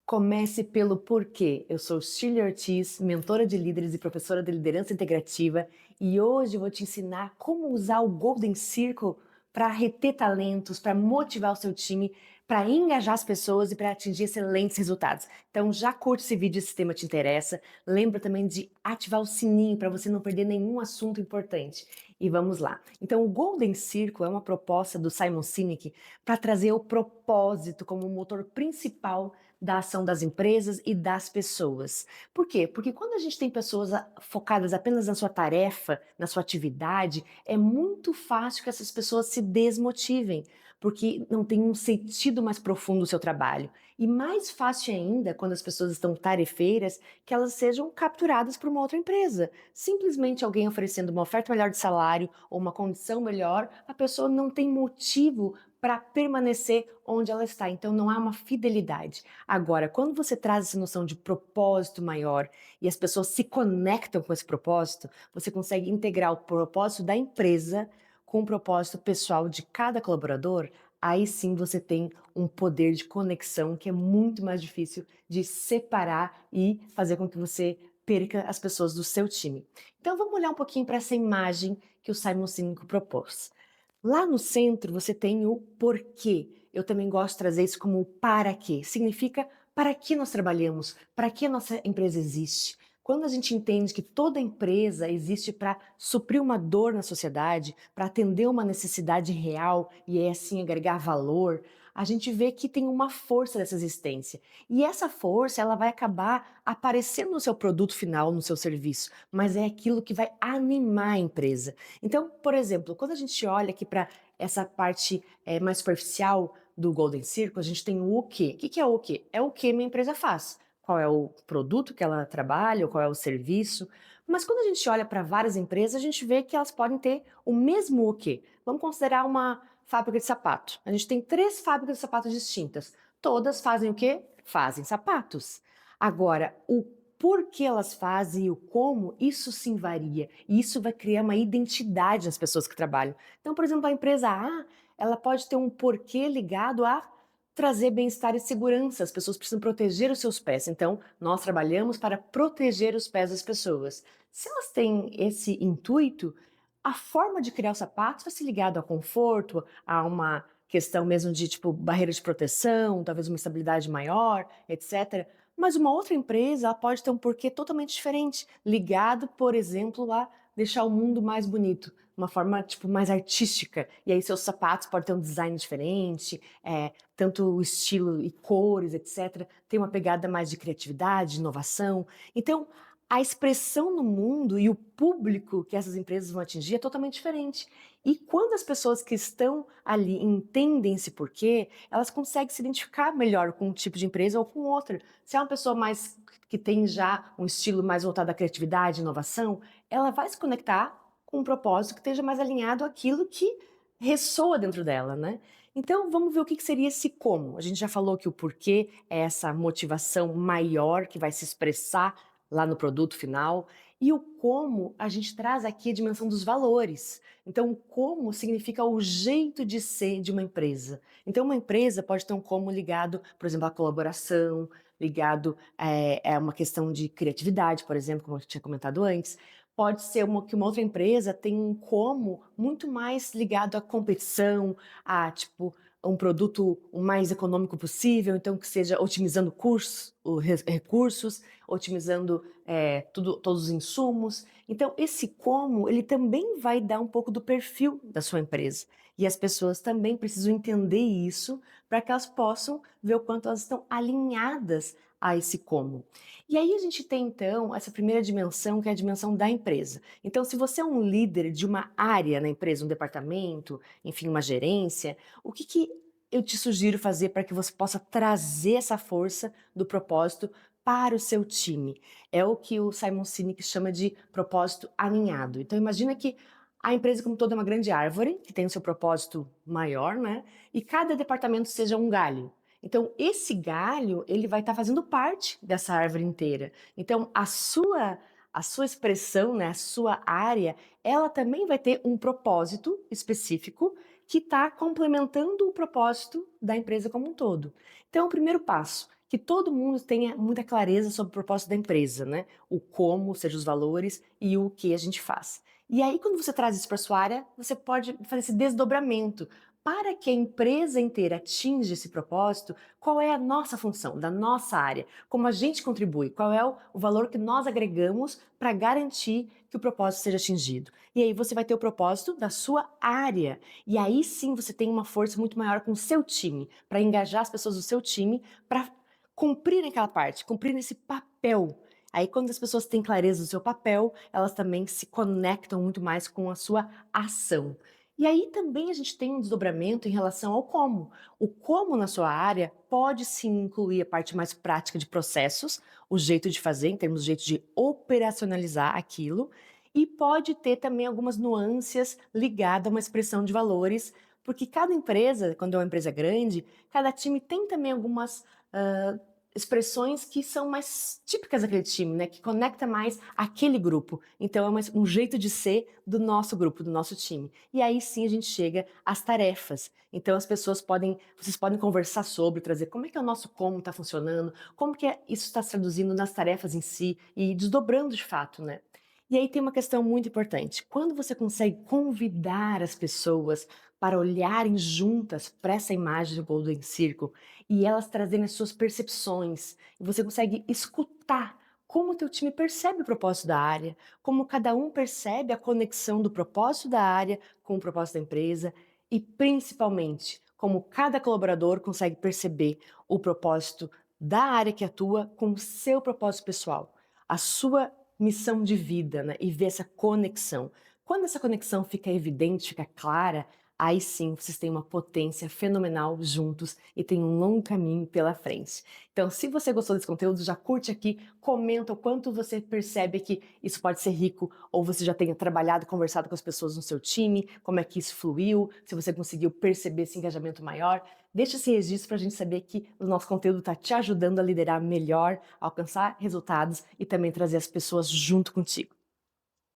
Comece pelo porquê. Eu sou Shirley Ortiz, mentora de líderes e professora de liderança integrativa, e hoje eu vou te ensinar como usar o Golden Circle para reter talentos, para motivar o seu time, para engajar as pessoas e para atingir excelentes resultados. Então já curte esse vídeo se esse tema te interessa. Lembra também de ativar o sininho para você não perder nenhum assunto importante. E vamos lá. Então o Golden Circle é uma proposta do Simon Sinek para trazer o propósito como o motor principal da ação das empresas e das pessoas. Por quê? Porque quando a gente tem pessoas focadas apenas na sua tarefa, na sua atividade, é muito fácil que essas pessoas se desmotivem, porque não tem um sentido mais profundo do seu trabalho. E mais fácil ainda, quando as pessoas estão tarefeiras, que elas sejam capturadas por uma outra empresa. Simplesmente alguém oferecendo uma oferta melhor de salário ou uma condição melhor, a pessoa não tem motivo para permanecer onde ela está. Então não há uma fidelidade. Agora, quando você traz essa noção de propósito maior e as pessoas se conectam com esse propósito, você consegue integrar o propósito da empresa com o propósito pessoal de cada colaborador. Aí sim você tem um poder de conexão que é muito mais difícil de separar e fazer com que você perca as pessoas do seu time. Então vamos olhar um pouquinho para essa imagem que o Simon Sinek propôs. Lá no centro você tem o porquê. Eu também gosto de trazer isso como o para quê. Significa para que nós trabalhamos, para que a nossa empresa existe. Quando a gente entende que toda empresa existe para suprir uma dor na sociedade, para atender uma necessidade real e assim agregar valor, a gente vê que tem uma força dessa existência. E essa força, ela vai acabar aparecendo no seu produto final, no seu serviço, mas é aquilo que vai animar a empresa. Então, por exemplo, quando a gente olha aqui para essa parte mais superficial do Golden Circle, a gente tem o quê? O que é o quê? É o que minha empresa faz. Qual é o produto que ela trabalha, ou qual é o serviço. Mas quando a gente olha para várias empresas, a gente vê que elas podem ter o mesmo o quê? Vamos considerar uma fábrica de sapato. A gente tem 3 fábricas de sapatos distintas. Todas fazem o quê? Fazem sapatos. Agora, o por que elas fazem e o como, isso sim varia. E isso vai criar uma identidade nas pessoas que trabalham. Então, por exemplo, a empresa A, ela pode ter um porquê ligado a trazer bem-estar e segurança. As pessoas precisam proteger os seus pés. Então, nós trabalhamos para proteger os pés das pessoas. Se elas têm esse intuito, a forma de criar os sapatos vai ser ligado ao conforto, a uma questão mesmo de tipo barreira de proteção, talvez uma estabilidade maior, etc. Mas uma outra empresa ela pode ter um porquê totalmente diferente, ligado, por exemplo, a deixar o mundo mais bonito, uma forma tipo mais artística. E aí seus sapatos podem ter um design diferente, tanto o estilo e cores, etc. Tem uma pegada mais de criatividade, inovação. Então a expressão no mundo e o público que essas empresas vão atingir é totalmente diferente. E quando as pessoas que estão ali entendem esse porquê, elas conseguem se identificar melhor com um tipo de empresa ou com outra. Se é uma pessoa mais que tem já um estilo mais voltado à criatividade, inovação, ela vai se conectar com um propósito que esteja mais alinhado àquilo que ressoa dentro dela, né? Então vamos ver o que seria esse como. A gente já falou que o porquê é essa motivação maior que vai se expressar lá no produto final. E o como a gente traz aqui a dimensão dos valores. Então, o como significa o jeito de ser de uma empresa. Então, uma empresa pode ter um como ligado, por exemplo, à colaboração, ligado a uma questão de criatividade, por exemplo, como eu tinha comentado antes. Pode ser que uma outra empresa tem um como muito mais ligado à competição, a tipo um produto o mais econômico possível, então que seja otimizando recursos, otimizando todos os insumos. Então, esse como, ele também vai dar um pouco do perfil da sua empresa. E as pessoas também precisam entender isso para que elas possam ver o quanto elas estão alinhadas a esse como. E aí a gente tem, então, essa primeira dimensão, que é a dimensão da empresa. Então, se você é um líder de uma área na empresa, um departamento, enfim, uma gerência, o que eu te sugiro fazer para que você possa trazer essa força do propósito para o seu time? É o que o Simon Sinek chama de propósito alinhado. Então imagina que a empresa como toda é uma grande árvore, que tem o seu propósito maior, né? E cada departamento seja um galho. Então esse galho, ele vai estar fazendo parte dessa árvore inteira. Então a sua expressão, né, a sua área, ela também vai ter um propósito específico que está complementando o propósito da empresa como um todo. Então, o primeiro passo que todo mundo tenha muita clareza sobre o propósito da empresa, né? O como, ou seja, os valores e o que a gente faz. E aí, quando você traz isso para sua área, você pode fazer esse desdobramento. Para que a empresa inteira atinja esse propósito, qual é a nossa função, da nossa área? Como a gente contribui? Qual é o valor que nós agregamos para garantir que o propósito seja atingido? E aí você vai ter o propósito da sua área. E aí sim você tem uma força muito maior com o seu time, para engajar as pessoas do seu time para cumprir aquela parte, cumprir esse papel. Aí quando as pessoas têm clareza do seu papel, elas também se conectam muito mais com a sua ação. E aí também a gente tem um desdobramento em relação ao como. O como na sua área pode sim incluir a parte mais prática de processos, o jeito de fazer, em termos de jeito de operacionalizar aquilo, e pode ter também algumas nuances ligadas a uma expressão de valores, porque cada empresa, quando é uma empresa grande, cada time tem também algumas expressões que são mais típicas daquele time, né? Que conecta mais aquele grupo. Então é um jeito de ser do nosso grupo, do nosso time. E aí sim a gente chega às tarefas. Então vocês podem conversar sobre, trazer como é que é o nosso como está funcionando, como que isso está se traduzindo nas tarefas em si e desdobrando de fato, né? E aí tem uma questão muito importante. Quando você consegue convidar as pessoas para olharem juntas para essa imagem do Golden Circle e elas trazerem as suas percepções, e você consegue escutar como o teu time percebe o propósito da área, como cada um percebe a conexão do propósito da área com o propósito da empresa e principalmente como cada colaborador consegue perceber o propósito da área que atua com o seu propósito pessoal, a sua missão de vida, né? E ver essa conexão. Quando essa conexão fica evidente, fica clara, aí sim vocês têm uma potência fenomenal juntos e tem um longo caminho pela frente. Então, se você gostou desse conteúdo, já curte aqui, comenta o quanto você percebe que isso pode ser rico, ou você já tenha trabalhado, conversado com as pessoas no seu time, como é que isso fluiu, se você conseguiu perceber esse engajamento maior. Deixa esse registro para a gente saber que o nosso conteúdo está te ajudando a liderar melhor, a alcançar resultados e também trazer as pessoas junto contigo.